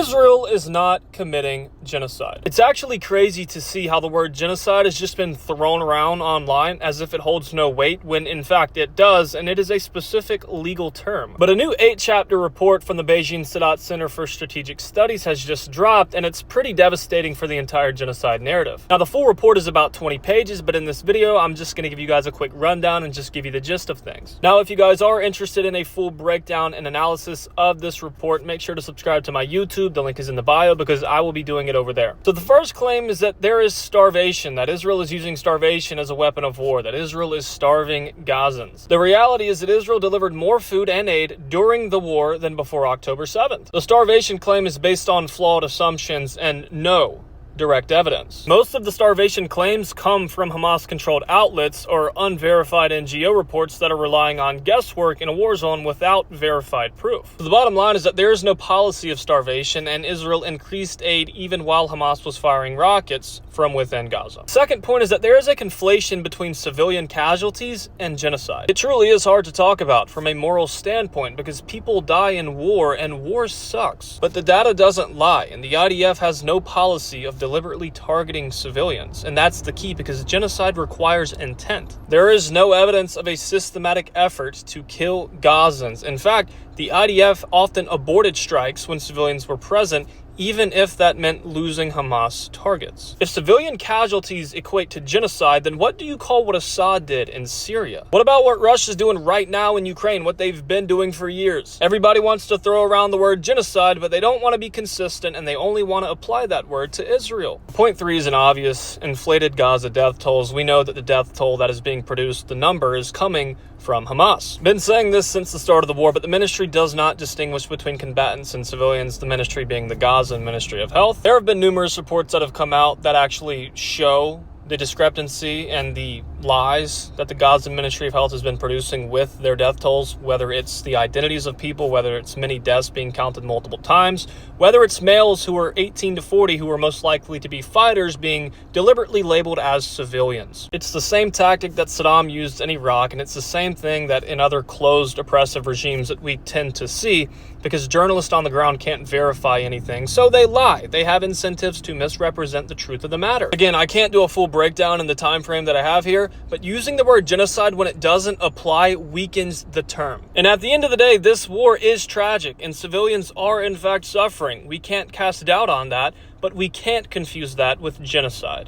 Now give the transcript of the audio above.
Israel is not committing genocide. It's actually crazy to see how the word genocide has just been thrown around online as if it holds no weight, when in fact it does, and it is a specific legal term. But a new 8-chapter report from the Beijing Sadat Center for Strategic Studies has just dropped, and it's pretty devastating for the entire genocide narrative. Now, the full report is about 20 pages, but in this video, I'm just going to give you guys a quick rundown and just give you the gist of things. Now, if you guys are interested in a full breakdown and analysis of this report, make sure to subscribe to my YouTube. The link is in the bio because I will be doing it over there. So the first claim is that there is starvation, that Israel is using starvation as a weapon of war, that Israel is starving Gazans. The reality is that Israel delivered more food and aid during the war than before October 7th. The starvation claim is based on flawed assumptions and no direct evidence. Most of the starvation claims come from Hamas-controlled outlets or unverified NGO reports that are relying on guesswork in a war zone without verified proof. So the bottom line is that there is no policy of starvation, and Israel increased aid even while Hamas was firing rockets from within Gaza. Second point is that there is a conflation between civilian casualties and genocide. It truly is hard to talk about from a moral standpoint because people die in war and war sucks. But the data doesn't lie, and the IDF has no policy of deliberately targeting civilians, and that's the key because genocide requires intent. There is no evidence of a systematic effort to kill Gazans. In fact, the IDF often aborted strikes when civilians were present, even if that meant losing Hamas targets. If civilian casualties equate to genocide, then what do you call what Assad did in Syria? What about what Russia's doing right now in Ukraine, what they've been doing for years? Everybody wants to throw around the word genocide, but they don't want to be consistent, and they only want to apply that word to Israel. Point 3 is an obvious: inflated Gaza death tolls. We know that the death toll that is being produced, the number, is coming from Hamas. Been saying this since the start of the war, but the ministry does not distinguish between combatants and civilians, the ministry being the Gaza Ministry of Health. There have been numerous reports that have come out that actually show the discrepancy and the lies that the Gaza Ministry of Health has been producing with their death tolls, whether it's the identities of people, whether it's many deaths being counted multiple times, whether it's males who are 18 to 40 who are most likely to be fighters being deliberately labeled as civilians. It's the same tactic that Saddam used in Iraq, and it's the same thing that in other closed oppressive regimes that we tend to see because journalists on the ground can't verify anything, so they lie. They have incentives to misrepresent the truth of the matter. Again, I can't do a full breakdown in the time frame that I have here, but using the word genocide when it doesn't apply weakens the term. And at the end of the day, this war is tragic and civilians are in fact suffering. We can't cast doubt on that, but we can't confuse that with genocide.